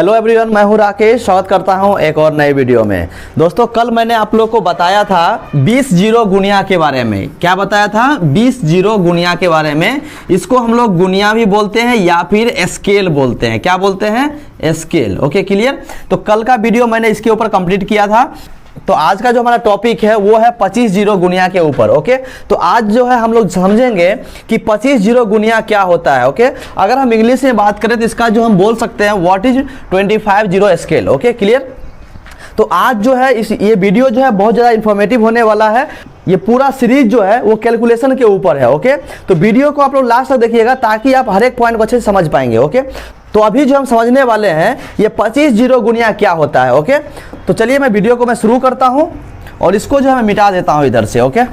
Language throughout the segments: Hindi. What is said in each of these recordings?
हेलो एवरीवन, मैं हूं राकेश। स्वागत करता हूं एक और नए वीडियो में। दोस्तों, कल मैंने आप लोग को बताया था 20 जीरो गुनिया के बारे में। क्या बताया था? 20 जीरो गुनिया के बारे में। इसको हम लोग गुनिया भी बोलते हैं या फिर स्केल बोलते हैं। क्या बोलते हैं? स्केल। Okay, clear. तो कल का वीडियो मैंने इसके ऊपर कंप्लीट किया था। तो आज का जो हमारा टॉपिक है वो है 25 जीरो गुनिया के ऊपर। ओके, तो आज जो है हम लोग समझेंगे कि 25 जीरो गुनिया क्या होता है। ओके, अगर हम इंग्लिश में बात करें तो इसका जो हम बोल सकते हैं what is 25 zero scale. Okay, clear. तो आज जो है ये वीडियो जो है बहुत ज़्यादा इंफॉर्मेटिव होने वाला है। ये पूरा सीरीज जो है वो कैलकुलेशन के ऊपर है। ओके, तो वीडियो को आप लोग लास्ट तक देखिएगा ताकि आप हर एक पॉइंट को अच्छे से समझ पाएंगे। ओके, तो अभी जो हम समझने वाले हैं ये 25 जीरो गुनिया क्या होता है। ओके, तो चलिए मैं वीडियो को शुरू करता हूं और इसको जो है मैं मिटा देता हूं इधर से। ओके,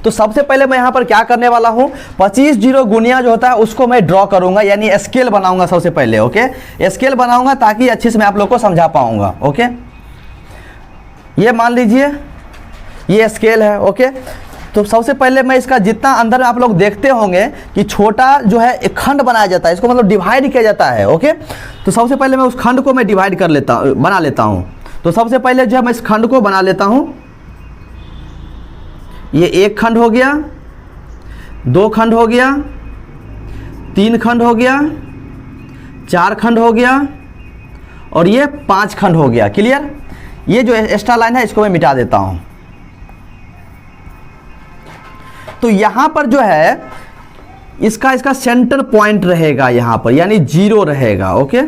तो सबसे पहले मैं यहां पर क्या करने वाला हूं, 25 जीरो गुनिया जो होता है उसको मैं ड्रॉ करूंगा, यानी स्केल बनाऊंगा सबसे पहले। ओके, स्केल बनाऊंगा ताकि अच्छे से मैं आप लोग को समझा पाऊंगा। ओके, ये मान लीजिए ये स्केल है। ओके, तो सबसे पहले मैं इसका जितना अंदर आप लोग देखते होंगे कि छोटा जो है एक खंड बनाया जाता है, इसको मतलब डिवाइड किया जाता है। ओके, तो सबसे पहले मैं उस खंड को मैं डिवाइड कर लेता हूँ, बना लेता हूँ। तो सबसे पहले जो है मैं इस खंड को बना लेता हूँ। ये एक खंड हो गया, दो खंड हो गया, तीन खंड हो गया, चार खंड हो गया और ये 5 खंड हो गया। क्लियर। ये जो एक्स्ट्रा लाइन है इसको मैं मिटा देता हूँ। तो यहां पर जो है इसका सेंटर पॉइंट रहेगा यहां पर, यानी जीरो रहेगा। ओके,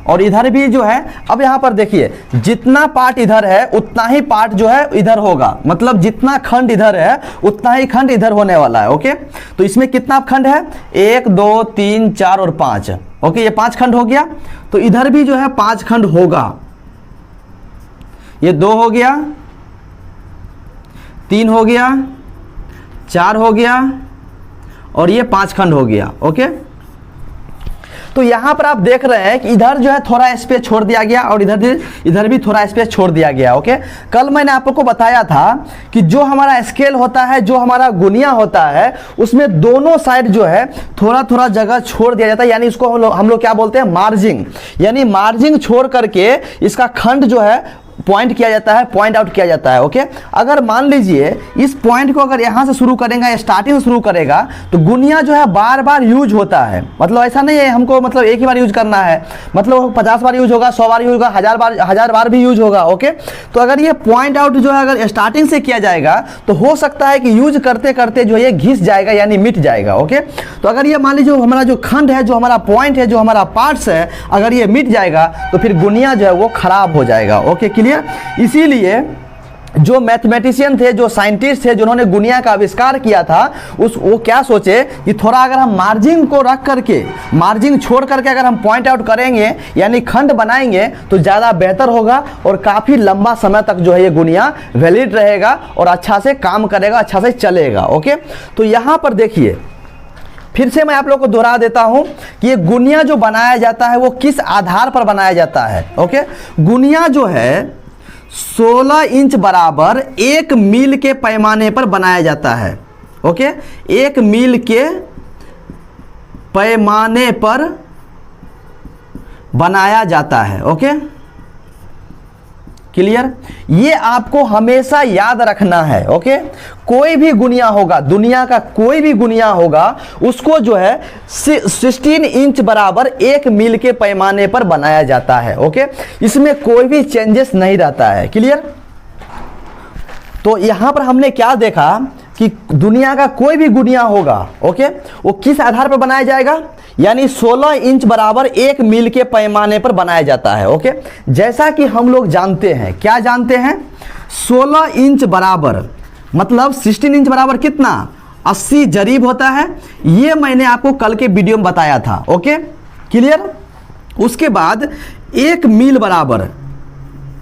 और इधर भी जो है, अब यहां पर देखिए जितना पार्ट इधर है उतना ही पार्ट जो है इधर होगा, मतलब जितना खंड इधर है उतना ही खंड इधर होने वाला है। ओके, तो इसमें कितना खंड है? 1 2 3 4 और 5। ओके, ये 5 खंड हो गया। तो इधर भी जो है 5 खंड होगा। ये 2 हो गया, 3 हो गया, 4 हो गया और ये 5 खंड हो गया। ओके, तो यहां पर आप देख रहे हैं कि इधर जो है थोड़ा स्पेस छोड़ दिया गया और इधर भी थोड़ा स्पेस छोड़ दिया गया। ओके, कल मैंने आप लोग को बताया था कि जो हमारा स्केल होता है, जो हमारा गुनिया होता है, उसमें दोनों साइड जो है थोड़ा थोड़ा जगह छोड़ दिया जाता है, यानी इसको हम लोग क्या बोलते हैं? मार्जिंग। यानी मार्जिंग छोड़ करके इसका खंड जो है पॉइंट किया जाता है, पॉइंट आउट किया जाता है। ओके, अगर मान लीजिए इस पॉइंट को अगर यहां से शुरू करेंगे, स्टार्टिंग से शुरू करेगा, तो गुनिया जो है बार बार यूज होता है। मतलब ऐसा नहीं है हमको मतलब एक ही बार यूज करना है, मतलब 50 बार यूज होगा, 100 बार यूज होगा, 1000 बार भी यूज होगा। ओके, तो अगर ये पॉइंट आउट जो है अगर स्टार्टिंग से किया जाएगा तो हो सकता है कि यूज करते करते जो ये घिस जाएगा, यानी मिट जाएगा। ओके, तो अगर ये मान लीजिए हमारा जो खंड है, जो हमारा पॉइंट है, जो हमारा पार्ट्स है, अगर ये मिट जाएगा तो फिर गुनिया जो है वो खराब हो जाएगा। Okay, clear. इसीलिए जो मैथमेटिशियन थे, जो साइंटिस्ट थे, जिन्होंने गुनिया का आविष्कार किया था, वो क्या सोचे कि थोड़ा अगर हम मार्जिन को रख करके, मार्जिन छोड़ करके अगर हम पॉइंट आउट करेंगे, यानी खंड बनाएंगे, तो ज़्यादा बेहतर होगा और काफ़ी लंबा समय तक जो है ये गुनिया वैलिड रहेगा और अच्छा से काम करेगा, अच्छा से चलेगा। ओके, तो यहाँ पर देखिए फिर से मैं आप लोग को दोहरा देता हूं कि ये गुनिया जो बनाया जाता है वो किस आधार पर बनाया जाता है। ओके, गुनिया जो है 16 इंच बराबर 1 मील के पैमाने पर बनाया जाता है। ओके, 1 मील के पैमाने पर बनाया जाता है। Okay, clear. ये आपको हमेशा याद रखना है। ओके, कोई भी गुनिया होगा, दुनिया का कोई भी गुनिया होगा, उसको जो है 16 इंच बराबर 1 मील के पैमाने पर बनाया जाता है। ओके, इसमें कोई भी चेंजेस नहीं रहता है। क्लियर। तो यहां पर हमने क्या देखा कि दुनिया का कोई भी गुनिया होगा, ओके, वो किस आधार पर बनाया जाएगा, यानी 16 इंच बराबर 1 मील के पैमाने पर बनाया जाता है। ओके, जैसा कि हम लोग जानते हैं, क्या जानते हैं? 16 इंच बराबर मतलब 16 इंच बराबर कितना? 80 जरीब होता है। ये मैंने आपको कल के वीडियो में बताया था। Okay, clear. उसके बाद 1 मील बराबर,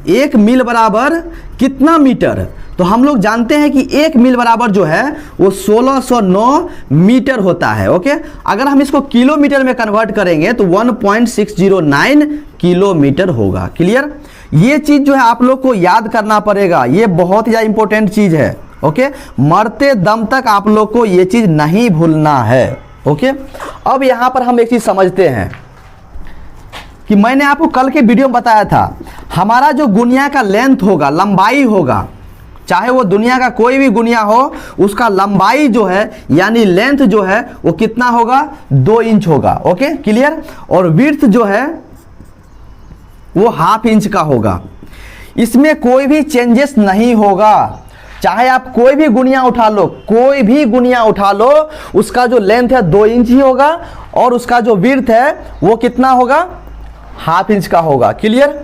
1 मील बराबर कितना मीटर? तो हम लोग जानते हैं कि 1 मील बराबर जो है वो 1609 मीटर होता है। ओके, अगर हम इसको किलोमीटर में कन्वर्ट करेंगे तो 1.609 किलोमीटर होगा। क्लियर। ये चीज जो है आप लोग को याद करना पड़ेगा, ये बहुत ही इंपॉर्टेंट चीज है। ओके, मरते दम तक आप लोग को ये चीज नहीं भूलना है। ओके, अब यहाँ पर हम एक चीज़ समझते हैं कि मैंने आपको कल के वीडियो में बताया था, हमारा जो गुनिया का लेंथ होगा, लंबाई होगा, चाहे वो दुनिया का कोई भी गुनिया हो, उसका लंबाई जो है यानी लेंथ जो है वो कितना होगा, 2 इंच होगा। Okay, clear. और विड्थ जो है वो ½ इंच का होगा। इसमें कोई भी चेंजेस नहीं होगा। चाहे आप कोई भी गुनिया उठा लो, कोई भी गुनिया उठा लो, उसका जो लेंथ है 2 इंच ही होगा और उसका जो विड्थ है वो कितना होगा, ½ इंच का होगा। क्लियर।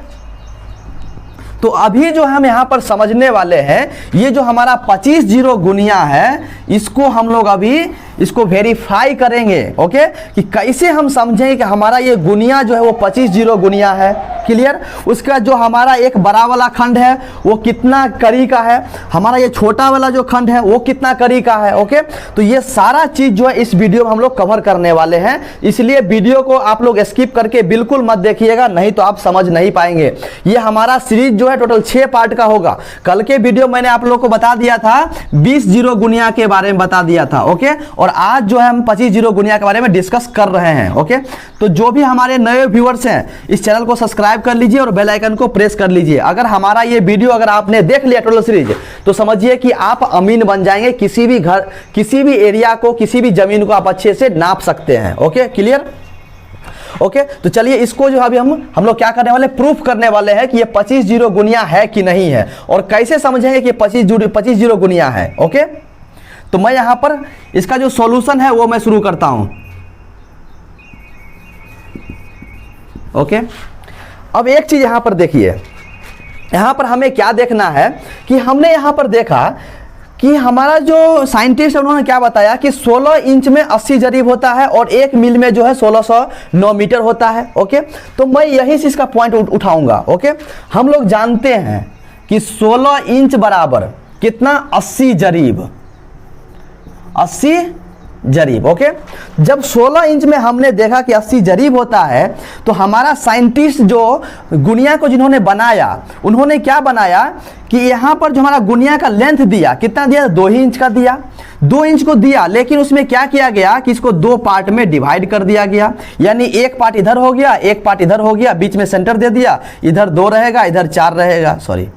तो अभी जो हम यहाँ पर समझने वाले हैं, ये जो हमारा 25 जीरो गुनिया है, इसको हम लोग अभी इसको वेरीफाई करेंगे। ओके, कि कैसे हम समझें कि हमारा ये गुनिया जो है वो 25 जीरो गुनिया है। क्लियर। उसका जो हमारा एक बड़ा वाला खंड है वो कितना कड़ी का है, हमारा ये छोटा वाला जो खंड है वो कितना कड़ी का है। ओके, तो ये सारा चीज जो है इस वीडियो में हम लोग कवर करने वाले हैं, इसलिए वीडियो को आप लोग स्किप करके बिल्कुल मत देखिएगा, नहीं तो आप समझ नहीं पाएंगे। ये हमारा सीरीज जो है टोटल 6 पार्ट का होगा। कल के वीडियो मैंने आप लोग को बता दिया था 20 जीरो गुनिया के बारे में बता दिया था। ओके, और आज जो है हम 25 जीरो गुनिया के बारे में डिस्कस कर रहे हैं। ओके, तो जो भी हमारे नए व्यूअर्स हैं, इस चैनल को सब्सक्राइब कर लीजिए और बेल आइकन को प्रेस कर लीजिए। अगर हमारा ये वीडियो अगर आपने देख लिया टोटल सीरीज, तो समझिए कि आप अमीन बन जाएंगे। किसी भी घर, किसी भी एरिया को, किसी भी जमीन को आप अच्छे से नाप सकते हैं। Okay, clear. ओके, तो चलिए इसको जो अभी हम लोग क्या करने वाले, प्रूफ करने वाले हैं कि ये 25 जीरो गुनिया है कि नहीं है, और कैसे समझेंगे कि 25 जीरो गुनिया है। ओके, तो मैं यहां पर इसका जो सॉल्यूशन है वो मैं शुरू करता हूं। ओके, अब एक चीज यहां पर देखिए, यहां पर हमें क्या देखना है कि हमने यहां पर देखा कि हमारा जो साइंटिस्ट है उन्होंने क्या बताया कि 16 इंच में 80 जरीब होता है और 1 मील में जो है 1609 मीटर होता है। ओके, तो मैं यही चीज का पॉइंट उठाऊंगा। ओके, हम लोग जानते हैं कि 16 इंच बराबर कितना, 80 जरीब, 80 जरीब। ओके, जब 16 इंच में हमने देखा कि 80 जरीब होता है, तो हमारा साइंटिस्ट जो गुनिया को जिन्होंने बनाया, उन्होंने क्या बनाया कि यहाँ पर जो हमारा गुनिया का लेंथ दिया, कितना दिया, 2 ही इंच का दिया। 2 इंच को दिया, लेकिन उसमें क्या किया गया कि इसको 2 पार्ट में डिवाइड कर दिया गया। यानी एक पार्ट इधर हो गया, एक पार्ट इधर हो गया, बीच में सेंटर दे दिया, इधर 2 रहेगा, इधर 4 रहेगा, सॉरी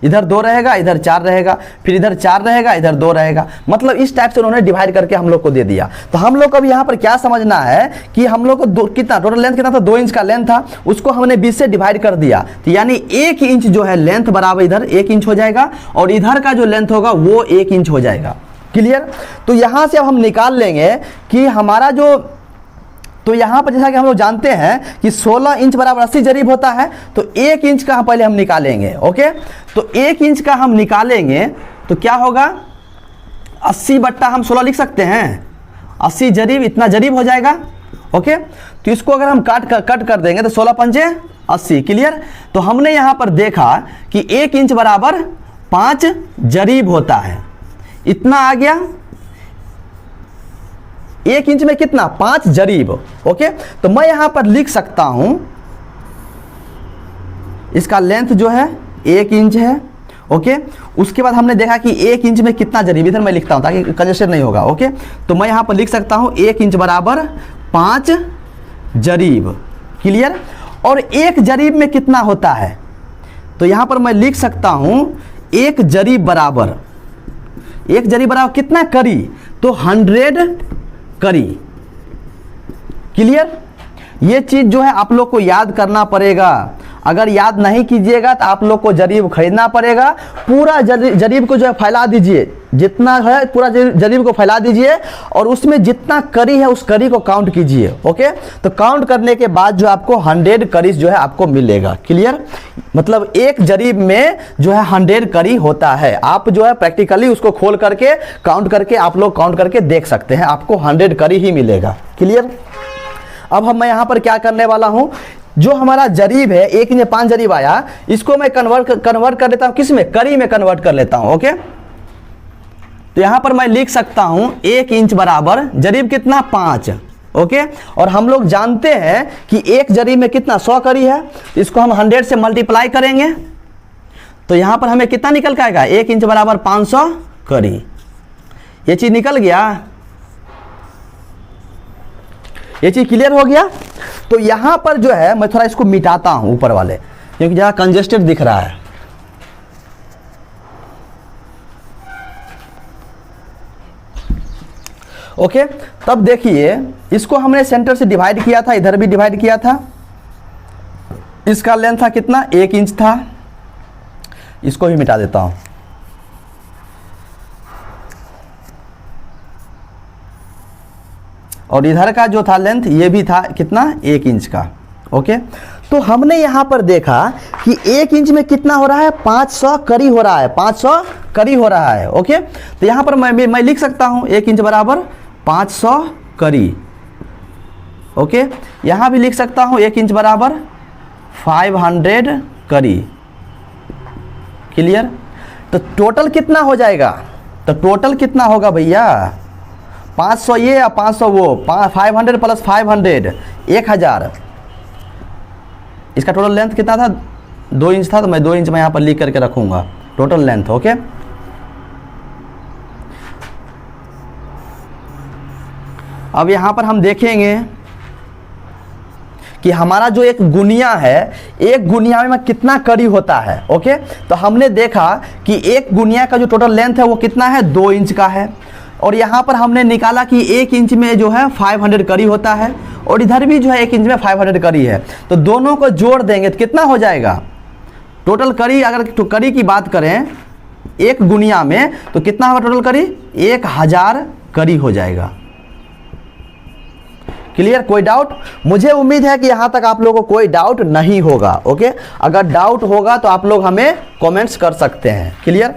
इधर 2 रहेगा, इधर 4 रहेगा, फिर इधर 4 रहेगा, इधर 2 रहेगा। मतलब इस टाइप से उन्होंने डिवाइड करके हम लोग को दे दिया। तो हम लोग को अब यहाँ पर क्या समझना है कि हम लोग को कितना टोटल लेंथ कितना था, 2 इंच का लेंथ था, उसको हमने 20 से डिवाइड कर दिया। तो यानी 1 इंच जो है लेंथ बराबर इधर 1 इंच हो जाएगा और इधर का जो लेंथ होगा वो 1 इंच हो जाएगा। क्लियर। तो यहाँ से अब हम निकाल लेंगे कि हमारा जो, तो यहाँ पर जैसा कि हम लोग जानते हैं कि 16 इंच बराबर 80 जरीब होता है, तो 1 इंच का पहले हम निकालेंगे। ओके, तो 1 इंच का हम निकालेंगे तो क्या होगा, 80 बट्टा हम 16 लिख सकते हैं, 80 जरीब, इतना जरीब हो जाएगा। ओके, तो इसको अगर हम कट कर देंगे तो 16 पंजे 80। क्लियर। तो हमने यहाँ पर देखा कि 1 इंच बराबर 5 जरीब होता है, इतना आ गया। 1 इंच में कितना, 5 जरीब। ओके, तो मैं यहां पर लिख सकता हूं, इसका लेंथ जो है 1 इंच है। ओके, उसके बाद हमने देखा कि 1 इंच में कितना जरीब, इधर मैं लिखता हूं ताकि कंजेशन नहीं होगा। ओके, तो मैं यहां पर लिख सकता हूं 1 इंच बराबर 5 जरीब। क्लियर। और 1 जरीब में कितना होता है, तो यहां पर मैं लिख सकता हूं 1 जरीब बराबर, 1 जरीब बराबर कितना करी, तो 100 करी। क्लियर। ये चीज जो है आप लोग को याद करना पड़ेगा। अगर याद नहीं कीजिएगा तो आप लोग को जरीब खरीदना पड़ेगा। पूरा जरीब को जो है फैला दीजिए, जितना है पूरा जरीब को फैला दीजिए और उसमें जितना करी है उस करी को काउंट कीजिए। ओके, तो काउंट करने के बाद जो आपको 100 करी जो है आपको मिलेगा। क्लियर। मतलब 1 जरीब में जो है 100 करी होता है। आप जो है प्रैक्टिकली उसको खोल करके काउंट करके आप लोग काउंट करके देख सकते हैं, आपको 100 करी ही मिलेगा। क्लियर। अब मैं यहाँ पर क्या करने वाला हूँ, जो हमारा जरीब है 1 इंच में 5 जरीब आया, इसको मैं कन्वर्ट कर लेता हूँ, किस में, करी में कन्वर्ट कर लेता हूँ। ओके, तो यहां पर मैं लिख सकता हूं 1 इंच बराबर जरीब कितना, 5। ओके, और हम लोग जानते हैं कि 1 जरीब में कितना, 100 करी है। इसको हम 100 से मल्टीप्लाई करेंगे तो यहां पर हमें कितना निकल के आएगा, 1 इंच बराबर 500 करी। ये चीज निकल गया, ये चीज़ क्लियर हो गया। तो यहाँ पर जो है मैं थोड़ा इसको मिटाता हूँ ऊपर वाले, क्योंकि जहाँ कंजेस्टेड दिख रहा है। ओके, तब देखिए इसको हमने सेंटर से डिवाइड किया था, इधर भी डिवाइड किया था। इसका लेंथ था कितना, 1 इंच था। इसको भी मिटा देता हूँ। और इधर का जो था लेंथ, ये भी था कितना, 1 इंच का। ओके, तो हमने यहाँ पर देखा कि 1 इंच में कितना हो रहा है, 500 करी हो रहा है, 500 करी हो रहा है। ओके, तो यहाँ पर मैं लिख सकता हूँ 1 इंच बराबर 500 करी। ओके, यहाँ भी लिख सकता हूँ 1 इंच बराबर 500 करी। क्लियर। तो टोटल कितना हो जाएगा, तो टोटल कितना होगा भैया, 500 ये या 500 वो, 500 प्लस 500 1000। इसका टोटल लेंथ कितना था, 2 इंच था, तो मैं 2 इंच में यहाँ पर लिख करके रखूँगा टोटल लेंथ। ओके, अब यहाँ पर हम देखेंगे कि हमारा जो एक गुनिया है, एक गुनिया में कितना करी होता है। ओके, तो हमने देखा कि एक गुनिया का जो टोटल लेंथ है वो कितना है, 2 इंच का है। और यहाँ पर हमने निकाला कि 1 इंच में जो है 500 करी होता है, और इधर भी जो है 1 इंच में 500 करी है। तो दोनों को जोड़ देंगे तो कितना हो जाएगा टोटल करी। अगर तो करी की बात करें एक गुनिया में, तो कितना होगा टोटल करी, 1000 करी हो जाएगा। क्लियर, कोई डाउट। मुझे उम्मीद है कि यहाँ तक आप लोगों को कोई डाउट नहीं होगा। ओके, अगर डाउट होगा तो आप लोग हमें कमेंट्स कर सकते हैं। क्लियर।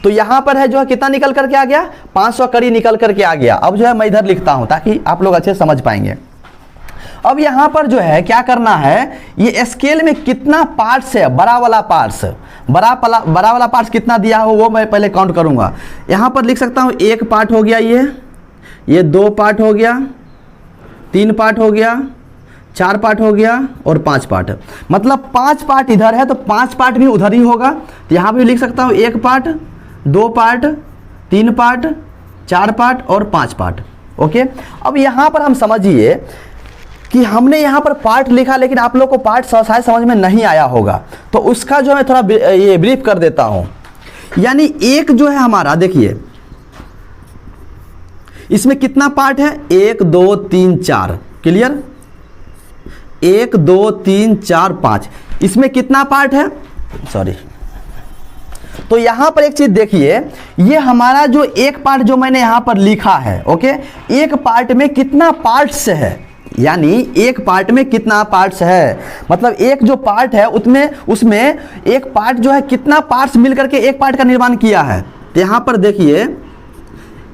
तो यहाँ पर है जो है कितना निकल करके आ गया, 500 करी निकल करके आ गया। अब जो है मैं इधर लिखता हूँ ताकि आप लोग अच्छे समझ पाएंगे। अब यहाँ पर जो है क्या करना है, ये स्केल में कितना पार्ट्स है, बड़ा वाला पार्ट्स, बड़ा वाला पार्ट्स कितना दिया हो वो मैं पहले काउंट करूँगा। यहाँ पर लिख सकता हूँ 1 पार्ट हो गया, ये 2 पार्ट हो गया, 3 पार्ट हो गया, 4 पार्ट हो गया और 5 पार्ट। मतलब 5 पार्ट इधर है तो 5 पार्ट भी उधर ही होगा। तो यहाँ भी लिख सकता हूँ 1 पार्ट, 2 पार्ट, 3 पार्ट, 4 पार्ट और 5 पार्ट। ओके, अब यहाँ पर हम समझिए कि हमने यहाँ पर पार्ट लिखा, लेकिन आप लोग को पार्ट शायद समझ में नहीं आया होगा, तो उसका जो है थोड़ा ये ब्रीफ कर देता हूँ। यानी एक जो है हमारा, देखिए इसमें कितना पार्ट है, 1 2 3 4। क्लियर, 1 2 3 4 5, इसमें कितना पार्ट है, सॉरी। तो यहां पर एक चीज देखिए, ये हमारा जो एक पार्ट जो मैंने यहां पर लिखा है, ओके, एक पार्ट में कितना पार्ट्स है, यानी एक पार्ट में कितना पार्ट्स है, मतलब एक जो पार्ट है उसमें एक पार्ट जो है कितना पार्ट्स मिलकर के एक पार्ट का निर्माण किया है। तो यहां पर देखिए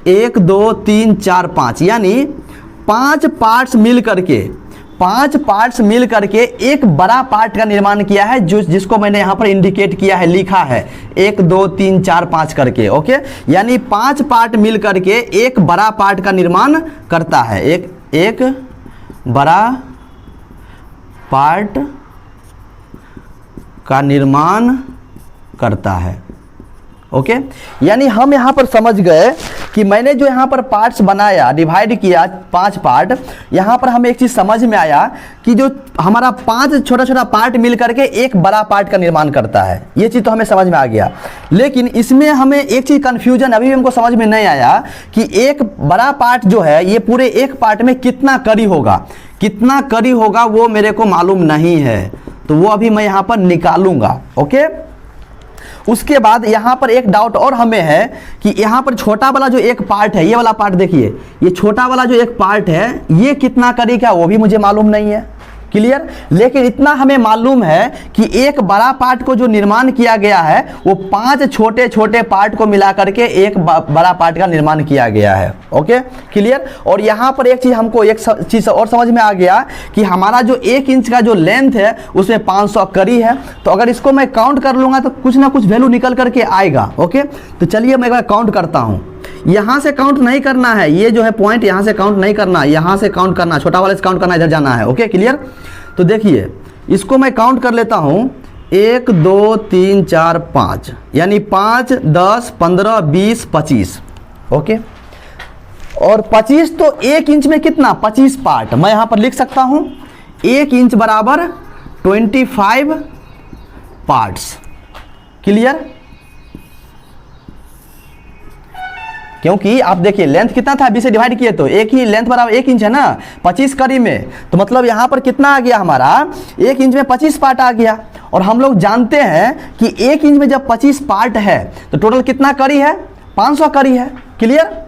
1 2 3 4 5, यानी 5 पार्ट्स मिल करके एक बड़ा पार्ट का निर्माण किया है, जिसको मैंने यहाँ पर इंडिकेट किया है, लिखा है 1 2 3 4 5 करके। ओके, यानी 5 पार्ट मिल करके एक बड़ा पार्ट का निर्माण करता है, एक बड़ा पार्ट का निर्माण करता है। ओके, यानी हम यहाँ पर समझ गए कि मैंने जो यहाँ पर पार्ट्स बनाया, डिवाइड किया 5 पार्ट, यहाँ पर हमें एक चीज़ समझ में आया कि जो हमारा 5 छोटा छोटा पार्ट मिल करके एक बड़ा पार्ट का निर्माण करता है। ये चीज़ तो हमें समझ में आ गया, लेकिन इसमें हमें एक चीज़ कन्फ्यूजन अभी भी हमको समझ में नहीं आया कि एक बड़ा पार्ट जो है ये पूरे एक पार्ट में कितना करी होगा, वो मेरे को मालूम नहीं है, तो वो अभी मैं यहाँ पर निकालूंगा। ओके, उसके बाद यहाँ पर एक डाउट और हमें है कि यहाँ पर छोटा वाला जो एक पार्ट है, ये वाला पार्ट देखिए, ये छोटा वाला जो एक पार्ट है ये कितना करेगा वो भी मुझे मालूम नहीं है। क्लियर, लेकिन इतना हमें मालूम है कि एक बड़ा पार्ट को जो निर्माण किया गया है वो 5 छोटे छोटे पार्ट को मिला करके एक बड़ा पार्ट का निर्माण किया गया है। Okay, clear. और यहाँ पर एक चीज़ हमको एक चीज़ और समझ में आ गया कि हमारा जो 1 इंच का जो लेंथ है उसमें 500 करी है, तो अगर इसको मैं काउंट कर लूँगा तो कुछ ना कुछ वैल्यू निकल करके आएगा। ओके, तो चलिए मैं एक बार काउंट करता हूँ। यहाँ से काउंट नहीं करना है, ये जो है पॉइंट यहाँ से काउंट नहीं करना, यहाँ से काउंट करना, छोटा वाले से काउंट करना, इधर जाना है। Okay, clear. तो देखिए इसको मैं काउंट कर लेता हूँ, 1 2 3 4 5, यानी 5 10 15 20 25। ओके, और 25 तो 1 इंच में कितना 25 पार्ट, मैं यहां पर लिख सकता हूं 1 इंच बराबर 25 पार्ट्स। क्लियर? क्योंकि आप देखिए लेंथ कितना था 20 से डिवाइड किए तो एक ही लेंथ बराबर 1 इंच है ना 25 कड़ी में, तो मतलब यहां पर कितना आ गया हमारा 1 इंच में 25 पार्ट आ गया। और हम लोग जानते हैं कि 1 इंच में जब 25 पार्ट है तो टोटल कितना कड़ी है 500 कड़ी है। क्लियर?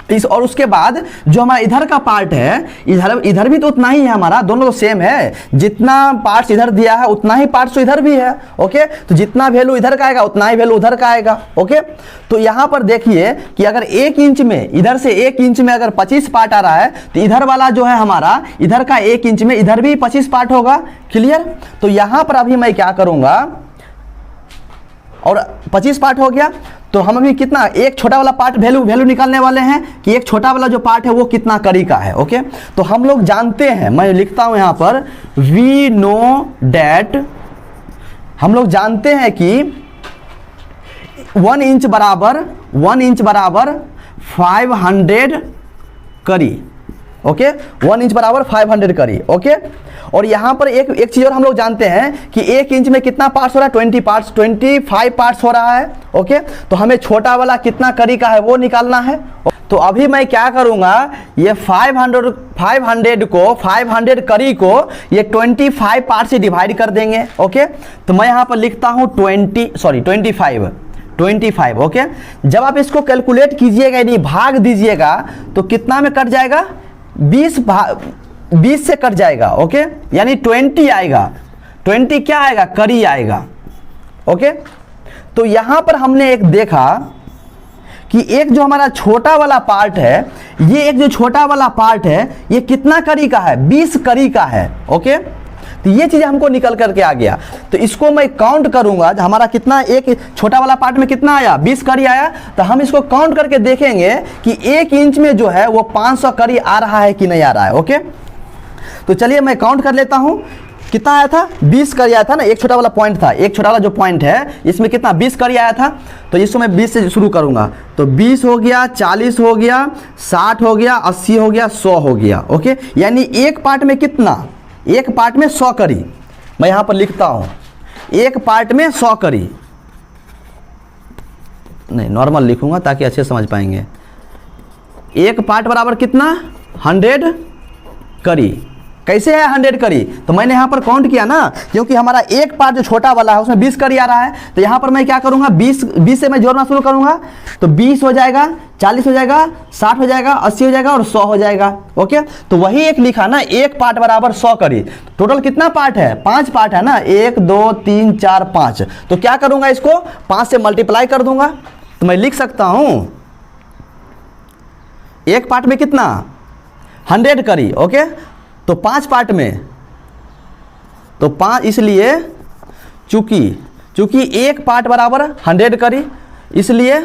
इस और उसके बाद जो हमारा इधर का पार्ट है इधर भी तो उतना ही है हमारा, दोनों तो सेम है, जितना पार्ट्स इधर दिया है उतना ही पार्ट्स तो इधर भी है। ओके, तो जितना वैल्यू इधर का आएगा उतना ही वैल्यू उधर का आएगा। ओके, तो यहां पर देखिए कि अगर 1 इंच में इधर से 1 इंच में अगर 25 पार्ट आ रहा है तो इधर वाला जो है हमारा इधर का 1 इंच में इधर भी 25 पार्ट होगा। क्लियर? तो यहां पर अभी मैं क्या करूंगा, और 25 पार्ट हो गया तो हम अभी कितना एक छोटा वाला पार्ट वैल्यू निकालने वाले हैं कि एक छोटा वाला जो पार्ट है वो कितना कड़ी का है। ओके, तो हम लोग जानते हैं, मैं लिखता हूं यहां पर वी नो डैट, हम लोग जानते हैं कि 1 इंच बराबर 500 कड़ी। ओके, 1 इंच बराबर 500 कड़ी। ओके, और यहां पर एक चीज और हम लोग जानते हैं कि 1 इंच में कितना पार्ट्स हो रहा है 20 पार्ट्स, 25 पार्ट्स हो रहा है। ओके, तो हमें छोटा वाला कितना कड़ी का है वो निकालना है। तो अभी मैं क्या करूंगा, ये 500 को 500 कड़ी को ये 25 पार्ट से डिवाइड कर देंगे। ओके, तो मैं यहां पर लिखता हूं 25। ओके, जब आप इसको कैलकुलेट कीजिएगा यानी भाग दीजिएगा तो कितना में कट जाएगा 20 से कट जाएगा। ओके, यानी 20 आएगा। 20 क्या आएगा कड़ी आएगा। ओके, तो यहां पर हमने एक देखा कि एक जो हमारा छोटा वाला पार्ट है, ये एक जो छोटा वाला पार्ट है ये कितना कड़ी का है 20 कड़ी का है। ओके, तो ये चीज हमको निकल करके आ गया। तो इसको मैं काउंट करूंगा हमारा कितना, एक छोटा वाला पार्ट में कितना आया 20 कड़ी आया, तो हम इसको काउंट करके देखेंगे कि 1 इंच में जो है वो 500 कड़ी आ रहा है कि नहीं आ रहा है। ओके, तो चलिए मैं काउंट कर लेता हूं कितना आया था 20 कड़ी आया था ना, एक छोटा वाला पॉइंट था, एक छोटा वाला जो पॉइंट है इसमें कितना 20 कड़ी आया था। तो इसको मैं 20 से शुरू करूंगा, तो 20 हो गया, 40 हो गया, 60 हो गया, 80 हो गया, 100 हो गया। ओके, यानी एक पार्ट में कितना, एक पार्ट में 100 कड़ी। मैं यहां पर लिखता हूं एक पार्ट में 100 कड़ी, नहीं नॉर्मल लिखूंगा ताकि अच्छे समझ पाएंगे। एक पार्ट बराबर कितना 100 कड़ी। कैसे है 100 कड़ी, तो मैंने यहां पर काउंट किया ना, क्योंकि हमारा एक पार्ट जो छोटा वाला है उसमें 20 कड़ी आ रहा है, तो यहां पर मैं क्या करूंगा 20 से मैं जोड़ना शुरू करूंगा, तो 20 हो जाएगा, 40 हो जाएगा, 60 हो जाएगा, 80 हो जाएगा और 100 हो जाएगा। ओके, तो वही एक लिखा ना एक पार्ट बराबर 100 कड़ी। टोटल कितना पार्ट है 5 पार्ट है ना, 1 2 3 4 5, तो क्या करूंगा इसको 5 से मल्टीप्लाई कर दूंगा, तो मैं लिख सकता हूं एक पार्ट में कितना 100 कड़ी। ओके, तो 5 पार्ट में तो 5, इसलिए चूंकि एक पार्ट बराबर 100 कड़ी, इसलिए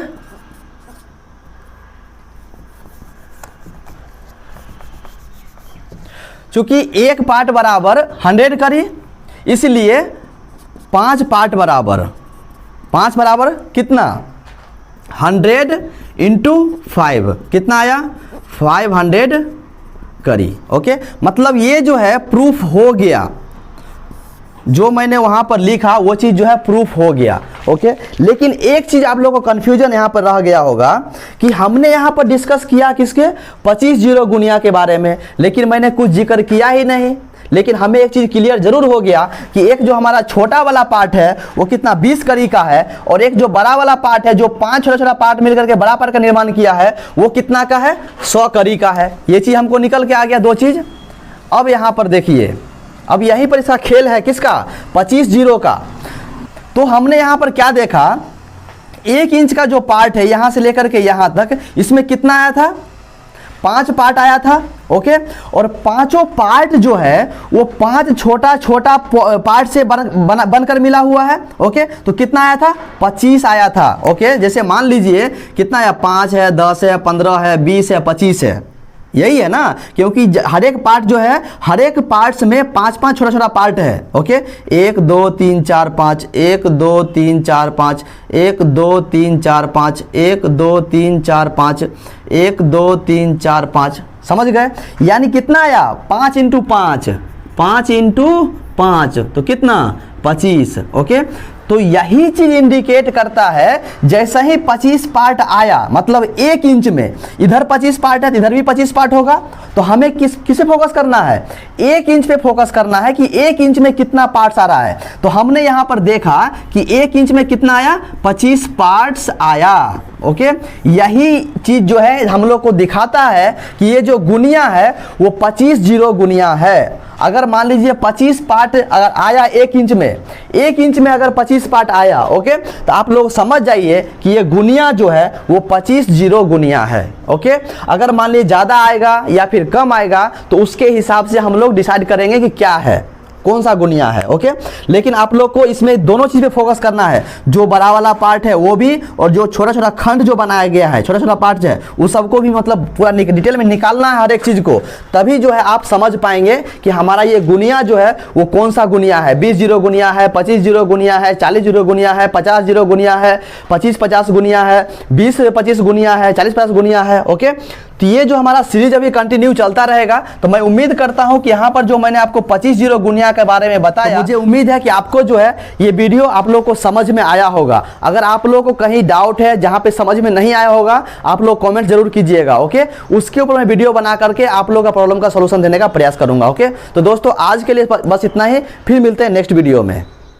चूंकि एक पार्ट बराबर 100 कड़ी, इसलिए 5 पार्ट बराबर कितना 100 इंटू 5 कितना आया 500 कड़ी। ओके, मतलब ये जो है प्रूफ हो गया, जो मैंने वहां पर लिखा वो चीज जो है प्रूफ हो गया। ओके, लेकिन एक चीज आप लोगों को कंफ्यूजन यहां पर रह गया होगा कि हमने यहां पर डिस्कस किया किसके 25 जीरो गुनिया के बारे में, लेकिन मैंने कुछ जिक्र किया ही नहीं। लेकिन हमें एक चीज क्लियर जरूर हो गया कि एक जो हमारा छोटा वाला पार्ट है वो कितना 20 कड़ी का है, और एक जो बड़ा वाला पार्ट है जो 5 छोटा छोटा पार्ट मिलकर के बड़ा पार्ट का निर्माण किया है वो कितना का है 100 कड़ी का है। ये चीज हमको निकल के आ गया, दो चीज। अब यहां पर देखिए, अब यहीं पर इसका खेल है किसका 25 जीरो का। तो हमने यहां पर क्या देखा, 1 इंच का जो पार्ट है यहां से लेकर के यहां तक, इसमें कितना आया था 5 पार्ट आया था। ओके, और पांचों पार्ट जो है वो 5 छोटा छोटा पार्ट से बनकर मिला हुआ है। ओके, तो कितना आया था 25 आया था। ओके, जैसे मान लीजिए कितना है 5 है, 10 है, 15 है, 20 है, 25 है, यही है ना, क्योंकि हर एक पार्ट जो है हर एक पार्ट्स में 5-5 छोटा छोटा पार्ट है। ओके, 1 2 3 4 5, 1 2 3 4 5, 1 2 3 4 5, 1 2 3 4 5, 1 2 3 4 5, समझ गए? यानी कितना आया 5 इंटू 5, 5 इंटू 5 तो कितना 25। ओके, तो यही चीज इंडिकेट करता है जैसा ही 25 पार्ट आया, मतलब 1 इंच में इधर 25 पार्ट है तो इधर भी 25 पार्ट होगा। तो हमें किसे फोकस करना है? 1 इंच पे फोकस करना है कि 1 इंच में कितना पार्ट्स आ रहा है। तो हमने यहां पर देखा कि 1 इंच में कितना आया 25 पार्ट्स आया। ओके, यही चीज जो है हम लोग को दिखाता है कि ये जो गुनिया है वो 25 जीरो गुनिया है। अगर मान लीजिए 25 पार्ट अगर आया 1 इंच में, 1 इंच में अगर 25 पार्ट आया, ओके, तो आप लोग समझ जाइए कि ये गुनिया जो है वो 25 जीरो गुनिया है। ओके, अगर मान लीजिए ज़्यादा आएगा या फिर कम आएगा तो उसके हिसाब से हम लोग डिसाइड करेंगे कि क्या है, कौन सा गुनिया है। ओके, लेकिन आप लोग को इसमें दोनों चीज़ पे फोकस करना है, जो बड़ा वाला पार्ट है वो भी, और जो छोटा छोटा खंड जो बनाया गया है, छोटा छोटा पार्ट है उस सबको भी मतलब पूरा डिटेल में निकालना है हर एक चीज़ को। तभी जो है आप समझ पाएंगे कि हमारा ये गुनिया जो है वो कौन सा गुनिया है। 20 जीरो गुनिया है, 25 जीरो गुनिया है, 40 जीरो गुनिया है, 50 जीरो गुनिया है, 25-50 गुनिया है, 20-25 गुनिया है, 40-50 गुनिया है। ओके, तो ये जो हमारा सीरीज अभी कंटिन्यू चलता रहेगा। तो मैं उम्मीद करता हूं कि यहाँ पर जो मैंने आपको 25 जीरो गुनिया के बारे में बताया, तो मुझे उम्मीद है कि आपको जो है ये वीडियो आप लोग को समझ में आया होगा। अगर आप लोगों को कहीं डाउट है जहाँ पे समझ में नहीं आया होगा, आप लोग कमेंट जरूर कीजिएगा। ओके, उसके ऊपर मैं वीडियो बना करके आप लोगों का प्रॉब्लम का सलूशन देने का प्रयास करूंगा। ओके, तो दोस्तों आज के लिए बस इतना ही, फिर मिलते हैं नेक्स्ट वीडियो में।